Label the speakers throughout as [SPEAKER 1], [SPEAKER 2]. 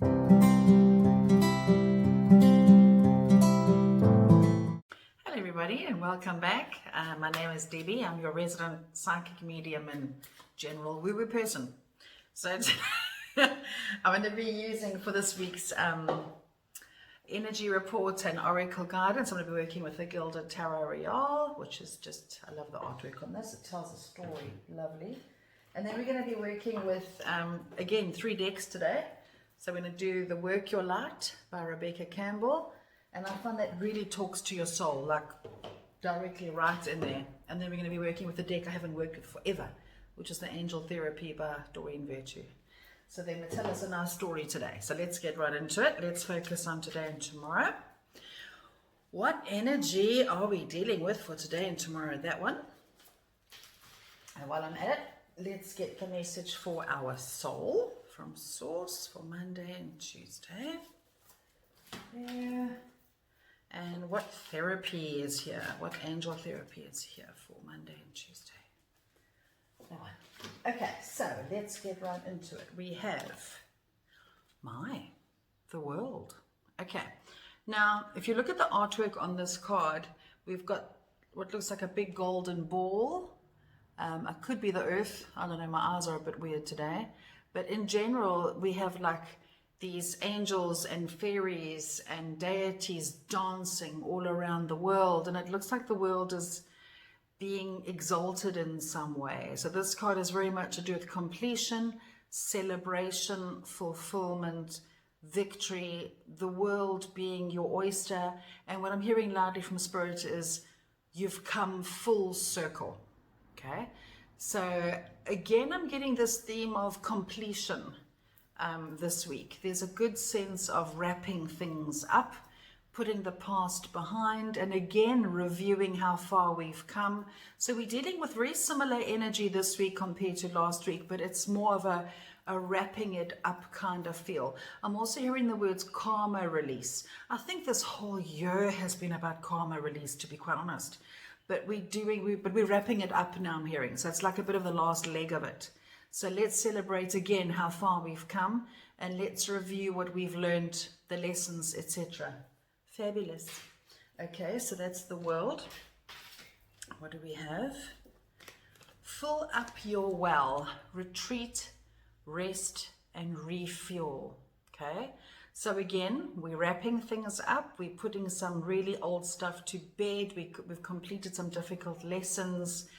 [SPEAKER 1] Hello everybody and welcome back. My name is Debbie. I'm your resident psychic medium and general woo-woo person. So I'm going to be using for this week's energy report and oracle guidance. I'm going to be working with the Gilded Tarot Royale, which is just, I love the artwork on this. It tells a story, lovely. And then we're going to be working with, again, 3 decks today. So we're going to do The Work Your Light by Rebecca Campbell. And I find that really talks to your soul, like directly right in there. And then we're going to be working with the deck I haven't worked with forever, which is the Angel Therapy by Doreen Virtue. So then we'll tell us a nice story today. So let's get right into it. Let's focus on today and tomorrow. What energy are we dealing with for today and tomorrow? That one. And while I'm at it, let's get the message for our soul from Source for Monday and Tuesday. There. And what therapy is here? What angel therapy is here for Monday and Tuesday? That one. Okay, so let's get right into it. We have the world. Okay, now if you look at the artwork on this card, we've got what looks like a big golden ball. It could be the earth. I don't know, my eyes are a bit weird today. But in general, we have like these angels and fairies and deities dancing all around the world. And it looks like the world is being exalted in some way. So this card is very much to do with completion, celebration, fulfillment, victory, the world being your oyster. And what I'm hearing loudly from Spirit is you've come full circle. Okay, so again, I'm getting this theme of completion this week. There's a good sense of wrapping things up, putting the past behind, and again reviewing how far we've come. So we're dealing with very similar energy this week compared to last week, but it's more of a wrapping it up kind of feel. I'm also hearing the words karma release. I think this whole year has been about karma release, to be quite honest. But we're wrapping it up now, I'm hearing. So it's like a bit of the last leg of it. So let's celebrate again how far we've come, and let's review what we've learned, the lessons, etc. Fabulous. Okay, so that's the world. What do we have? Fill up your well, retreat, rest, and refuel. Okay, so again, we're wrapping things up. We're putting some really old stuff to bed. We've completed some difficult lessons.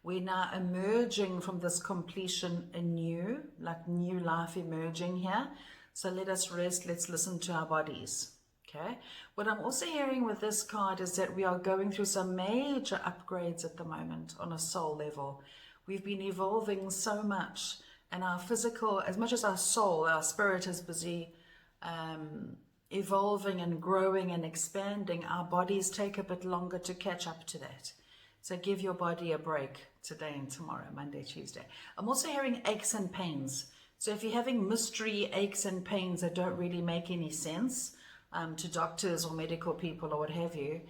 [SPEAKER 1] We're now emerging from this completion anew, like new life emerging here. So let us rest. Let's listen to our bodies. Okay. What I'm also hearing with this card is that we are going through some major upgrades at the moment on a soul level. We've been evolving so much, and our physical, as much as our soul, our spirit is busy evolving and growing and expanding. Our bodies take a bit longer to catch up to that. So give your body a break today and tomorrow, Monday, Tuesday. I'm also hearing aches and pains. So if you're having mystery aches and pains that don't really make any sense to doctors or medical people or what have you,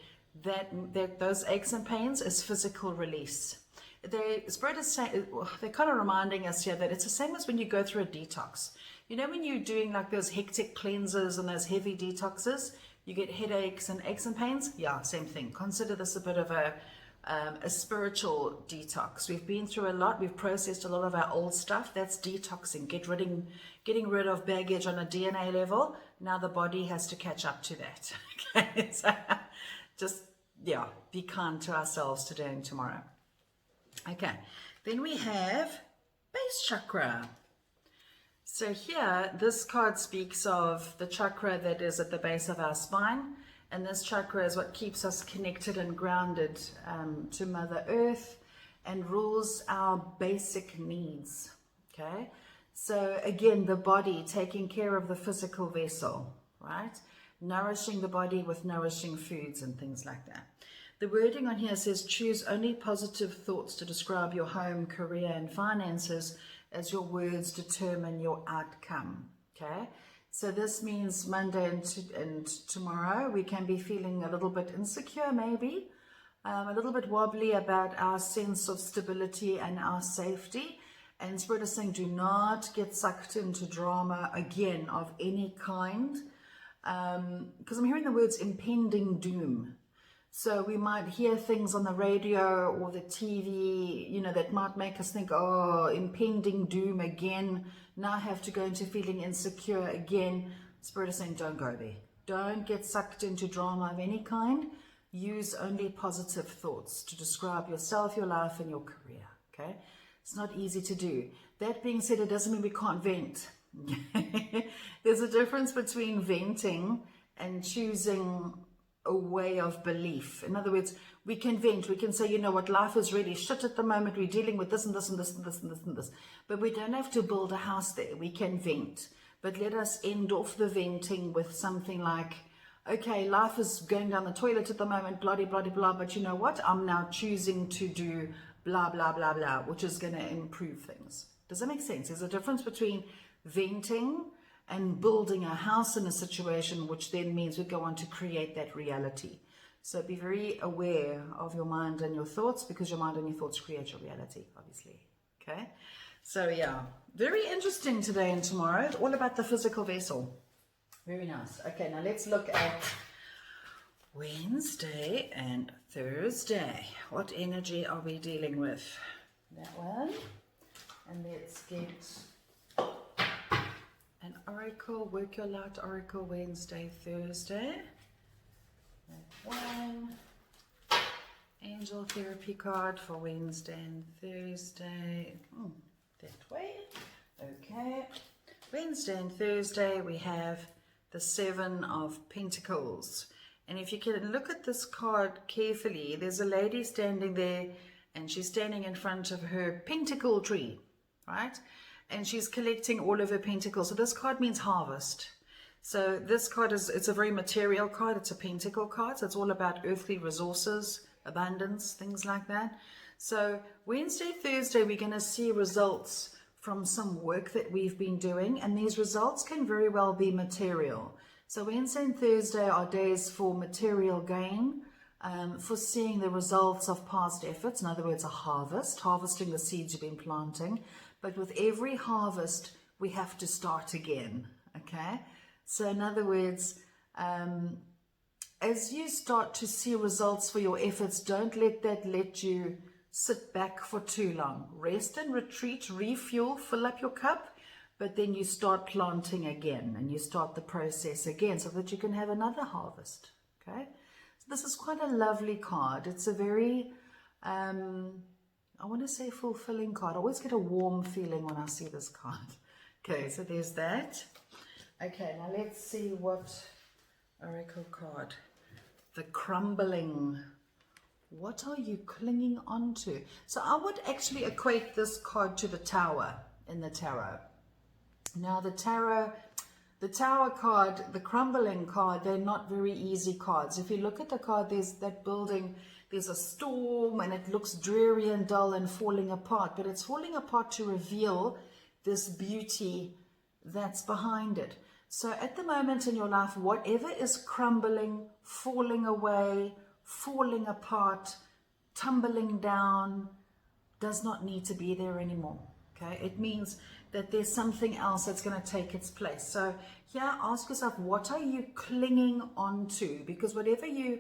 [SPEAKER 1] those aches and pains is physical release. The Spirit is saying, they're kind of reminding us here that it's the same as when you go through a detox. You know, when you're doing like those hectic cleansers and those heavy detoxes, you get headaches and aches and pains. Yeah, same thing. Consider this a bit of a spiritual detox. We've been through a lot. We've processed a lot of our old stuff. That's detoxing, getting rid of baggage on a DNA level. Now the body has to catch up to that. Okay, so just, yeah, be kind to ourselves today and tomorrow. Okay, then we have base chakra. So here, this card speaks of the chakra that is at the base of our spine. And this chakra is what keeps us connected and grounded to Mother Earth and rules our basic needs. Okay, so again, the body taking care of the physical vessel, right? Nourishing the body with nourishing foods and things like that. The wording on here says, choose only positive thoughts to describe your home, career, and finances, as your words determine your outcome. Okay. So this means Monday and tomorrow we can be feeling a little bit insecure, maybe a little bit wobbly about our sense of stability and our safety. And Spirit is saying, do not get sucked into drama again of any kind. Because I'm hearing the words impending doom. So we might hear things on the radio or the TV, you know, that might make us think, oh, impending doom again. Now I have to go into feeling insecure again. Spirit is saying, don't go there. Don't get sucked into drama of any kind. Use only positive thoughts to describe yourself, your life, and your career, okay? It's not easy to do. That being said, it doesn't mean we can't vent. There's a difference between venting and choosing a way of belief. In other words, we can vent. We can say, you know what, life is really shit at the moment. We're dealing with this and this and this and this and this and this. But we don't have to build a house there. We can vent. But let us end off the venting with something like, okay, life is going down the toilet at the moment, blah, blah, blah, blah. But you know what? I'm now choosing to do blah, blah, blah, blah, which is going to improve things. Does that make sense? There's a difference between venting and building a house in a situation, which then means we go on to create that reality. So be very aware of your mind and your thoughts, because your mind and your thoughts create your reality, obviously. Okay? So yeah, very interesting today and tomorrow. It's all about the physical vessel. Very nice. Okay, now let's look at Wednesday and Thursday. What energy are we dealing with? That one. And let's get an oracle, work your light oracle, Wednesday, Thursday. That one. Angel therapy card for Wednesday and Thursday. That way. Okay. Wednesday and Thursday we have the Seven of Pentacles. And if you can look at this card carefully, there's a lady standing there, and she's standing in front of her pentacle tree, right? And she's collecting all of her pentacles. So this card means harvest. So this card it's a very material card. It's a pentacle card. So it's all about earthly resources, abundance, things like that. So Wednesday, Thursday, we're going to see results from some work that we've been doing. And these results can very well be material. So Wednesday and Thursday are days for material gain, for seeing the results of past efforts. In other words, a harvest, harvesting the seeds you've been planting. But with every harvest, we have to start again, okay? So in other words, as you start to see results for your efforts, don't let you sit back for too long. Rest and retreat, refuel, fill up your cup, but then you start planting again, and you start the process again so that you can have another harvest, okay? So this is quite a lovely card. It's a very... I want to say fulfilling card. I always get a warm feeling when I see this card. Okay, so there's that. Okay, now let's see what oracle card. The crumbling. What are you clinging on to? So I would actually equate this card to the Tower in the tarot. Now the Tower card, the crumbling card, they're not very easy cards. If you look at the card, there's that building, there's a storm, and it looks dreary and dull and falling apart, but it's falling apart to reveal this beauty that's behind it. So at the moment in your life, whatever is crumbling, falling away, falling apart, tumbling down, does not need to be there anymore. Okay, it means that there's something else that's going to take its place. So here, ask yourself, what are you clinging onto? Because whatever you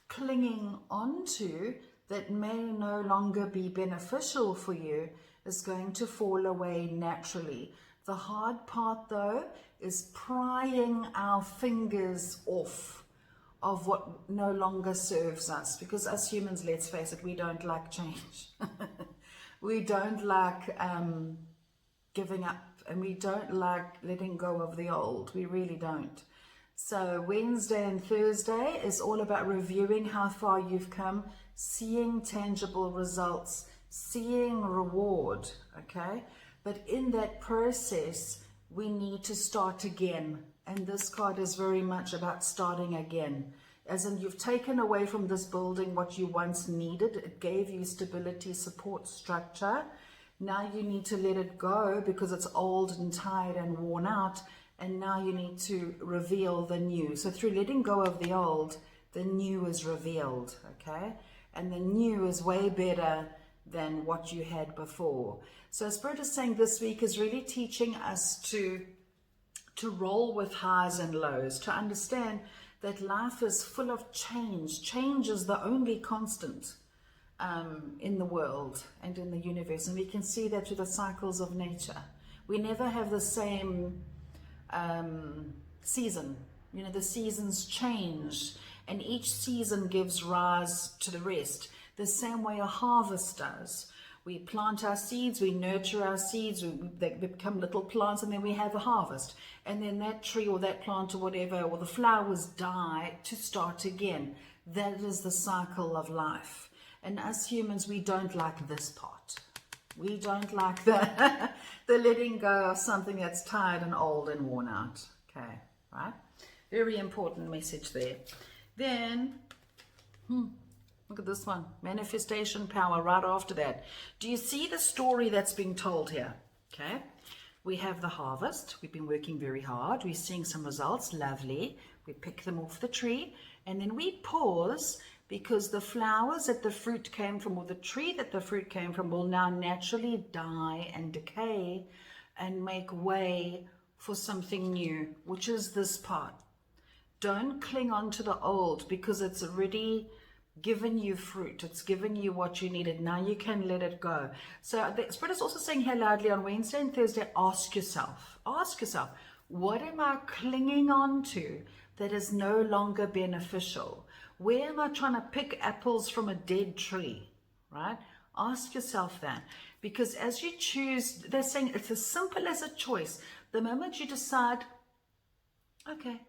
[SPEAKER 1] clinging onto that may no longer be beneficial for you is going to fall away naturally. The hard part though is prying our fingers off of what no longer serves us, because as humans, let's face it, we don't like change. We don't like giving up, and we don't like letting go of the old. We really don't. So Wednesday and Thursday is all about reviewing how far you've come, seeing tangible results, seeing reward, okay? But in that process, we need to start again. And this card is very much about starting again. As in, you've taken away from this building what you once needed. It gave you stability, support, structure. Now you need to let it go because it's old and tired and worn out. And now you need to reveal the new. So through letting go of the old, the new is revealed, okay? And the new is way better than what you had before. So Spirit is saying this week is really teaching us to roll with highs and lows, to understand that life is full of change. Change is the only constant in the world and in the universe. And we can see that through the cycles of nature. We never have the same season. You know, the seasons change, and each season gives rise to the rest. The same way a harvest does. We plant our seeds, we nurture our seeds, they become little plants, and then we have a harvest. And then that tree or that plant or whatever, or the flowers die to start again. That is the cycle of life. And us humans, we don't like this part. We don't like the letting go of something that's tired and old and worn out. Okay, right? Very important message there. Then, look at this one. Manifestation power right after that. Do you see the story that's being told here? Okay. We have the harvest. We've been working very hard. We're seeing some results. Lovely. We pick them off the tree. And then we pause because the flowers that the fruit came from, or the tree that the fruit came from, will now naturally die and decay and make way for something new, which is this part. Don't cling on to the old because it's already given you fruit. It's given you what you needed. Now you can let it go. So the Spirit is also saying here loudly on Wednesday and Thursday, ask yourself, what am I clinging on to that is no longer beneficial? Where am I trying to pick apples from a dead tree, right? Ask yourself that, because as you choose, they're saying it's as simple as a choice. The moment you decide, okay,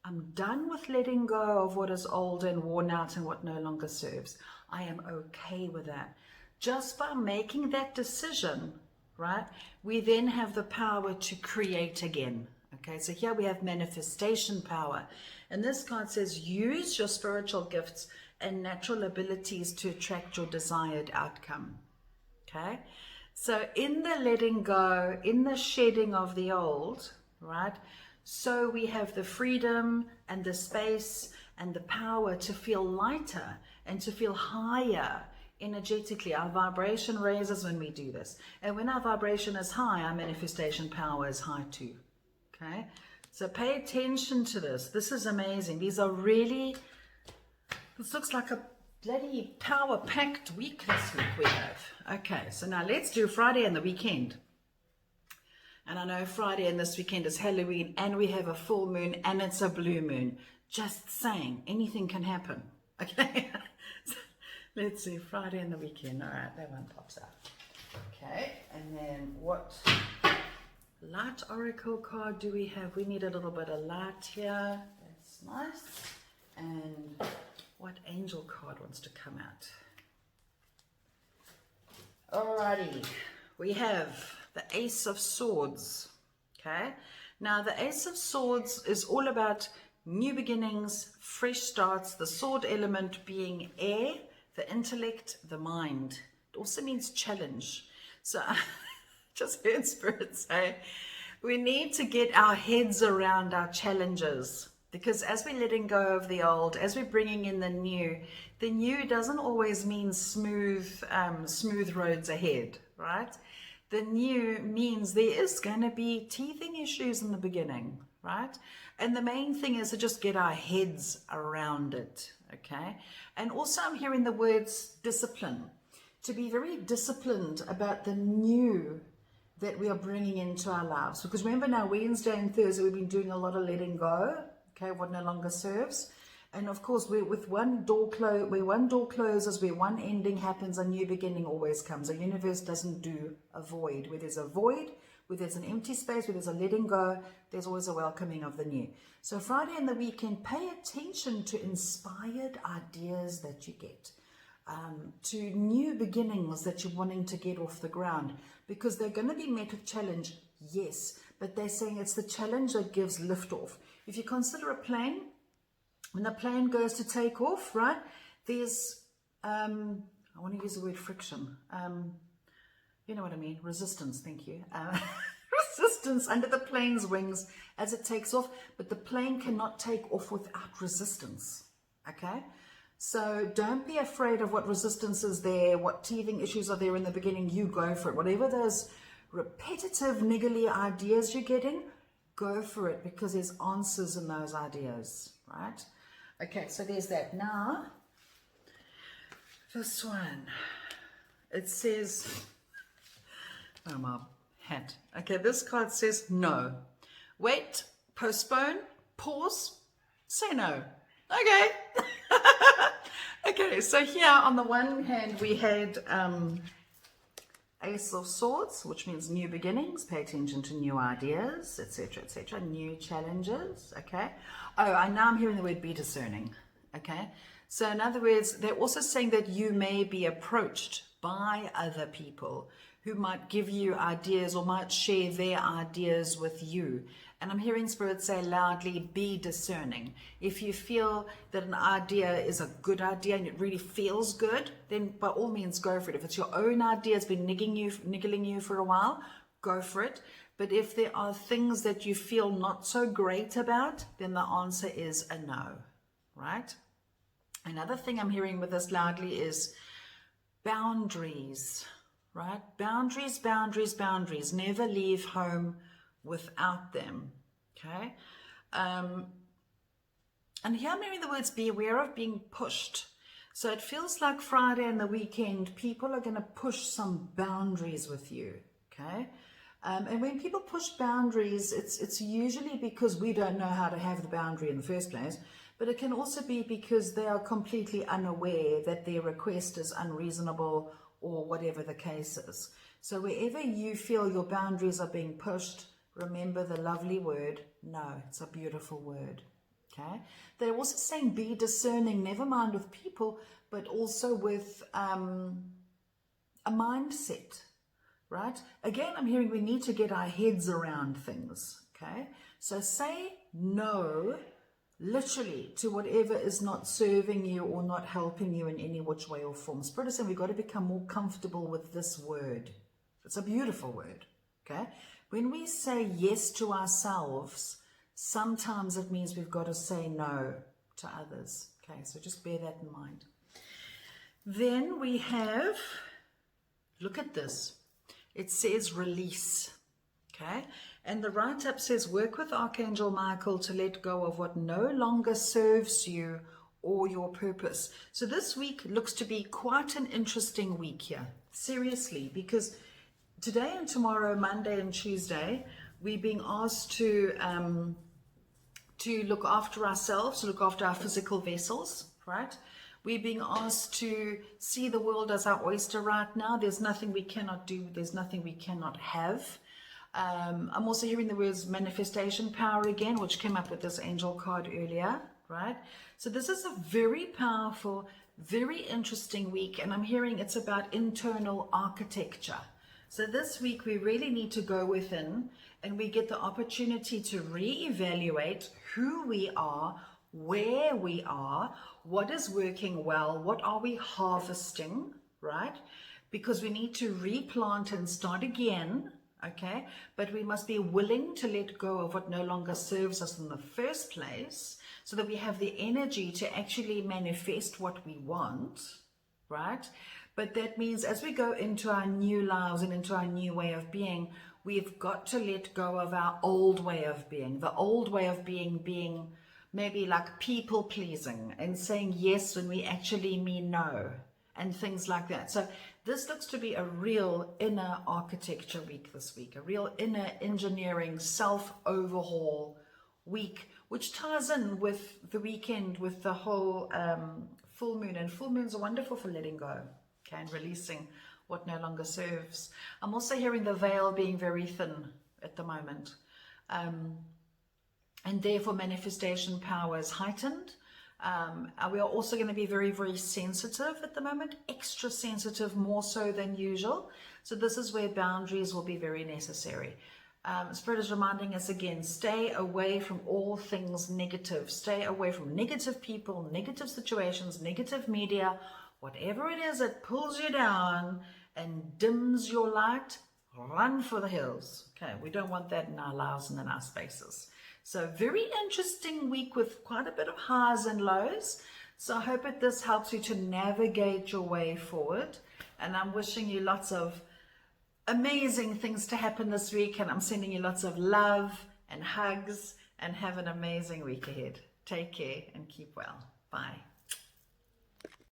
[SPEAKER 1] I'm done with letting go of what is old and worn out and what no longer serves. I am okay with that. Just by making that decision, right, we then have the power to create again. Okay, so here we have manifestation power. And this card says, use your spiritual gifts and natural abilities to attract your desired outcome. Okay, so in the letting go, in the shedding of the old, right, so we have the freedom and the space and the power to feel lighter and to feel higher energetically. Our vibration raises when we do this. And when our vibration is high, our manifestation power is high too. Okay? So pay attention to this. This is amazing. These are really, this looks like a bloody power-packed week this week we have. Okay, so now let's do Friday and the weekend. And I know Friday and this weekend is Halloween, and we have a full moon, and it's a blue moon. Just saying, anything can happen. Okay, so let's see, Friday and the weekend. All right, that one pops out. Okay, and then what light oracle card do we have? We need a little bit of light here. That's nice. And what angel card wants to come out? Alrighty, we have the Ace of Swords. Okay, now the Ace of Swords is all about new beginnings, fresh starts, the sword element being air, the intellect, the mind. It also means challenge. So I just heard Spirit say we need to get our heads around our challenges, because as we're letting go of the old, as we're bringing in the new doesn't always mean smooth roads ahead, right? The new means there is going to be teething issues in the beginning, right? And the main thing is to just get our heads around it, okay? And also I'm hearing the words discipline, to be very disciplined about the new that we are bringing into our lives. Because remember now, Wednesday and Thursday, we've been doing a lot of letting go, okay, what no longer serves. And of course, where one door closes, where one ending happens, a new beginning always comes. The universe doesn't do a void. Where there's a void, where there's an empty space, where there's a letting go, there's always a welcoming of the new. So Friday and the weekend, pay attention to inspired ideas that you get, to new beginnings that you're wanting to get off the ground, because they're going to be met with challenge, yes, but they're saying it's the challenge that gives liftoff. If you consider a plane, when the plane goes to take off, right, there's, I want to use the word friction, you know what I mean, resistance, thank you, resistance under the plane's wings as it takes off, but the plane cannot take off without resistance, okay? So don't be afraid of what resistance is there, what teething issues are there in the beginning. You go for it. Whatever those repetitive, niggly ideas you're getting, go for it, because there's answers in those ideas, right? Okay, so there's that. Now, this one, it says, oh, my hat. Okay, this card says no. Wait, postpone, pause, say no. Okay. Okay, so here on the one hand we had Ace of Swords, which means new beginnings, pay attention to new ideas, etc., new challenges, okay? Oh, now I'm hearing the word be discerning, okay? So in other words, they're also saying that you may be approached by other people who might give you ideas or might share their ideas with you. And I'm hearing Spirit say loudly, be discerning. If you feel that an idea is a good idea and it really feels good, then by all means go for it. If it's your own idea, it's been niggling you for a while, go for it. But if there are things that you feel not so great about, then the answer is a no, right? Another thing I'm hearing with this loudly is boundaries, right? Boundaries, boundaries, boundaries. Never leave home without them, okay? And here I'm hearing the words be aware of being pushed. So it feels like Friday and the weekend, people are going to push some boundaries with you, okay? And when people push boundaries, it's usually because we don't know how to have the boundary in the first place, but it can also be because they are completely unaware that their request is unreasonable or whatever the case is. So wherever you feel your boundaries are being pushed, remember the lovely word, no. It's a beautiful word, okay? They're also saying be discerning, never mind with people, but also with a mindset, right? Again, I'm hearing we need to get our heads around things, okay? So say no, literally, to whatever is not serving you or not helping you in any which way or form. Spirit is saying we've got to become more comfortable with this word. It's a beautiful word, okay? When we say yes to ourselves, sometimes it means we've got to say no to others. Okay, so just bear that in mind. Then we have, look at this. It says release, okay? And the write-up says work with Archangel Michael to let go of what no longer serves you or your purpose. So this week looks to be quite an interesting week here, seriously, because today and tomorrow, Monday and Tuesday, we're being asked to look after ourselves, to look after our physical vessels, right? We're being asked to see the world as our oyster right now. There's nothing we cannot do. There's nothing we cannot have. I'm also hearing the words manifestation power again, which came up with this angel card earlier, right? So this is a very powerful, very interesting week, and I'm hearing it's about internal architecture. So this week we really need to go within, and we get the opportunity to reevaluate who we are, where we are, what is working well, what are we harvesting, right? Because we need to replant and start again, okay? But we must be willing to let go of what no longer serves us in the first place, so that we have the energy to actually manifest what we want, right? But that means as we go into our new lives and into our new way of being, we've got to let go of our old way of being. The old way of being maybe like people pleasing and saying yes when we actually mean no and things like that. So this looks to be a real inner architecture week this week, a real inner engineering self-overhaul week, which ties in with the weekend with the whole full moon. And full moons are wonderful for letting go, okay, and releasing what no longer serves. I'm also hearing the veil being very thin at the moment. And therefore manifestation power is heightened. We are also going to be very, very sensitive at the moment, extra sensitive, more so than usual. So this is where boundaries will be very necessary. Spirit is reminding us again, stay away from all things negative. Stay away from negative people, negative situations, negative media, whatever it is that pulls you down and dims your light, run for the hills. Okay, we don't want that in our lives and in our spaces. So very interesting week with quite a bit of highs and lows. So I hope that this helps you to navigate your way forward. And I'm wishing you lots of amazing things to happen this week. And I'm sending you lots of love and hugs, and have an amazing week ahead. Take care and keep well. Bye.